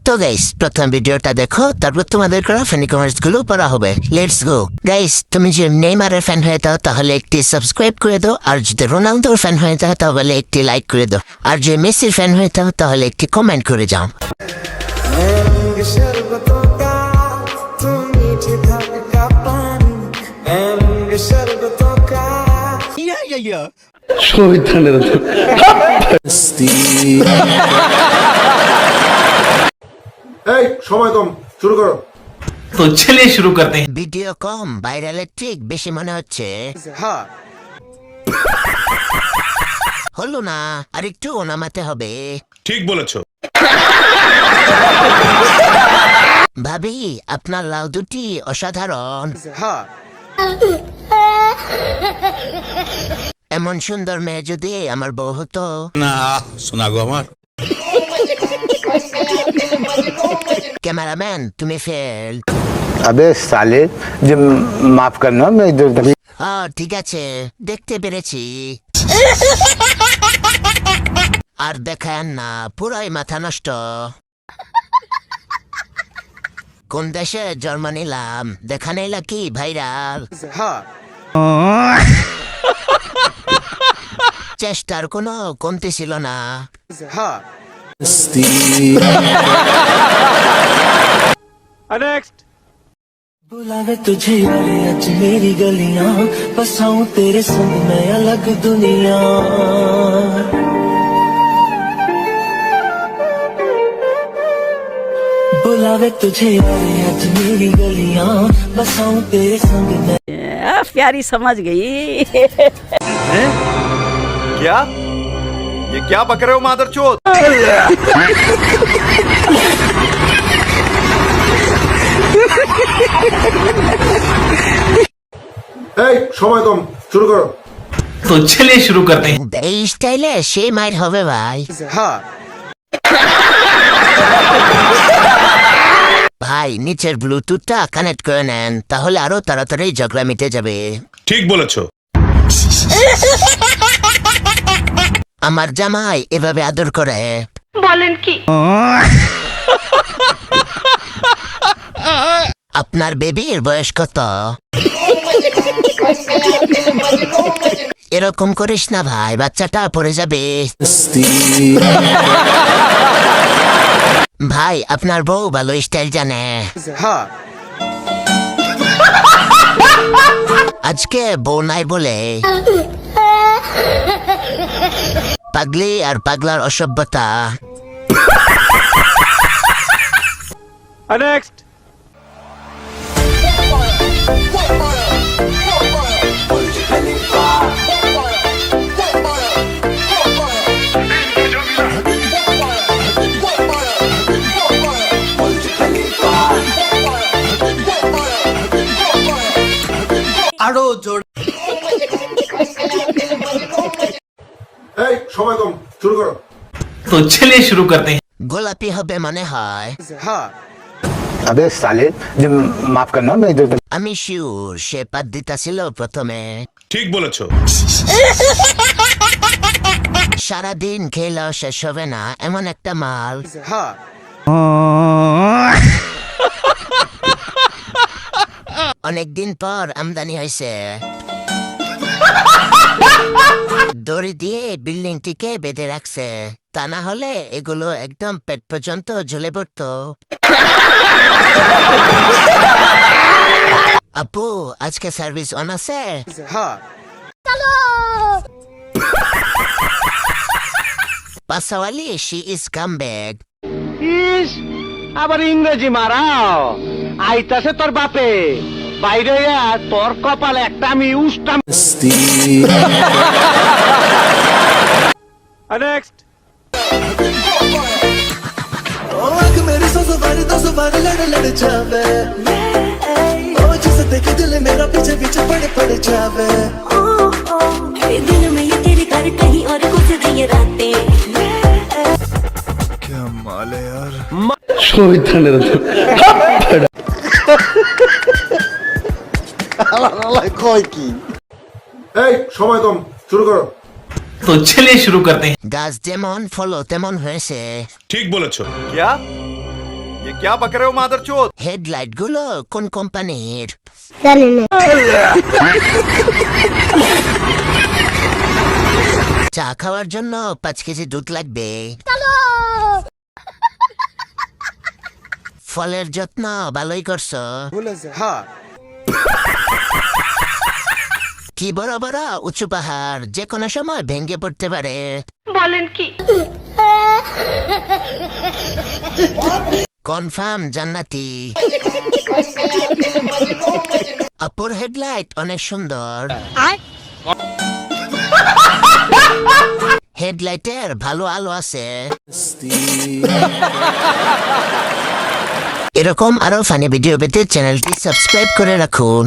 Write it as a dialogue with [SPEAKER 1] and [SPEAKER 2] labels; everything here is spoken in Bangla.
[SPEAKER 1] তো গাইস প্রথম ভিডিওটা দেখো, তারপর তোমাদের করা ফ্যানি কমেন্টস গুলো পড়া হবে। Let's go guys. তুমি যদি নেইমারের ফ্যান হয়ে যাও তাহলে একটি সাবস্ক্রাইব করে দাও, আর যদি রোনালদোর ফ্যান হয়ে যাও তাহলে একটি লাইক করে দাও, আর যদি মেসির ফ্যান হয়ে যাও তাহলে একটি কমেন্ট করে যাও।
[SPEAKER 2] এই সময় কম, শুরু করো।
[SPEAKER 3] तो चलिए शुरू करते हैं।
[SPEAKER 1] ভিডিও কম, ভাইরাল ঠিক বেশি মনে হচ্ছে।
[SPEAKER 2] হ্যাঁ,
[SPEAKER 1] হলো না, আর একটু নামাতে হবে।
[SPEAKER 4] ঠিক বলেছো।
[SPEAKER 1] ভাবি আপনার লাউ দুটি অসাধারণ।
[SPEAKER 2] হ্যাঁ,
[SPEAKER 1] এমন সুন্দর মেয়ে যদি আমার বউ হতো।
[SPEAKER 4] না শোনা গো আমার।
[SPEAKER 1] ক্যামেরাম্যান তুমি ফেল।
[SPEAKER 5] अबे साले जब माफ करना मैं इधर उधर
[SPEAKER 1] ঠিক আছে, দেখতে পেরেছি। আর দেখায় না, পুরাই মাথা নষ্ট। কোন দেশে জন্ম নিলাম, দেখা নিলা কি ভাইরাল।
[SPEAKER 2] হ্যাঁ,
[SPEAKER 1] চেষ্টার কোনো কমতি ছিল না।
[SPEAKER 2] হ্যাঁ। নেক্সট।
[SPEAKER 6] बुलावे तुझे यारे अज मेरी गलियां, बसाऊं तेरे संग मैं अलग दुनिया। बुलावे तुझे यारे अज मेरी गलियां, बसाऊं तेरे संग मैं।
[SPEAKER 7] प्यारी समझ गई।
[SPEAKER 2] क्या ये क्या बक रहे हो मादरचोद? এই সময় কম, শুরু করো।
[SPEAKER 3] तो चलिए शुरू करते हैं।
[SPEAKER 1] এই স্টাইলে সে মাইর হবে ভাই।
[SPEAKER 2] হ্যাঁ,
[SPEAKER 1] ভাই নিচের ব্লুটুথটা কানেক্ট করে নেন, তাহলে আরো তাড়াতাড়ি ঝগড়া মিটে যাবে।
[SPEAKER 4] ঠিক বলেছো।
[SPEAKER 1] আমার জামাই এভাবে আদর করে।
[SPEAKER 7] বলেন কি?
[SPEAKER 1] আপনার বেবির বয়স কত? এরকম করিস না ভাই, বাচ্চাটা পড়ে যাবে। ভাই আপনার বউ ভালো স্টাইল জানে।
[SPEAKER 2] হ্যাঁ।
[SPEAKER 1] আজকে বউ নাই বলে পাগলি আর পাগলার অসভ্যতা।
[SPEAKER 2] নেক্সট।
[SPEAKER 3] আরো জোর।
[SPEAKER 2] এই সময় কম, শুরু করো।
[SPEAKER 3] तो चलिए शुरू करते हैं।
[SPEAKER 1] গোলাপি হবে মনে হয়।
[SPEAKER 2] হ্যাঁ,
[SPEAKER 5] अबे साले जब माफ करना मैं इधर उधर
[SPEAKER 1] আমি শিওর সে পাত দিতা ছিল প্রথমে।
[SPEAKER 4] ঠিক বলেছো।
[SPEAKER 1] সারাদিন খেলেও শেষ হবে না এমন একটা মাল।
[SPEAKER 2] হ্যাঁ,
[SPEAKER 1] অনেকদিন পর আমদানি হয়েছে। দড়ি দিয়ে বিল্ডিংটিকে বেঁধে রাখছে, তা না হলে এগুলো একদম পেট পর্যন্ত ঝুলে পড়তো। আপু আজকে সার্ভিস অন আছে?
[SPEAKER 2] হ্যাঁ।
[SPEAKER 1] পাশাওয়ালি শি ইজ কাম ব্যাক।
[SPEAKER 8] ইস আবার ইংরেজি মারাও আইতাছে তোর বাপে বাইরে তোর কপালে একটা আমি উষ্টাম।
[SPEAKER 2] নেক্সট।
[SPEAKER 6] मेरी सो बार लड़ लड़ जावे, ओ जिसे देखे दिल मेरा पीछे पीछे पड़ जावे।
[SPEAKER 9] दिल में ये तेरे घर कहीं और गुजरी ये रातें।
[SPEAKER 2] क्या माल है यार। এই সময় কম, শুরু করো।
[SPEAKER 3] तो चलिए शुरू करते हैं।
[SPEAKER 1] গাছ যেমন ফল তেমন হয়েছে।
[SPEAKER 4] ঠিক বলেছো।
[SPEAKER 2] क्या ये क्या बक रहे हो मादरचोद?
[SPEAKER 1] হেডলাইট গুলো কোন কোম্পানির? চা খাওয়ার জন্য 5 কেজি দুধ লাগবে। ফলের যত্ন ভালোই করছো। কি বড় বড় উঁচু পাহাড় যে কোনো সময় ভেঙে পড়তে পারে।
[SPEAKER 7] বলেন কি?
[SPEAKER 1] কনফার্ম জান্নাতি। আপুর হেডলাইট অনেক সুন্দর। হেডলাইটের ভালো আলো আছে। এরকম আরো ফানি ভিডিও পেতে চ্যানেলটি সাবস্ক্রাইব করে রাখুন।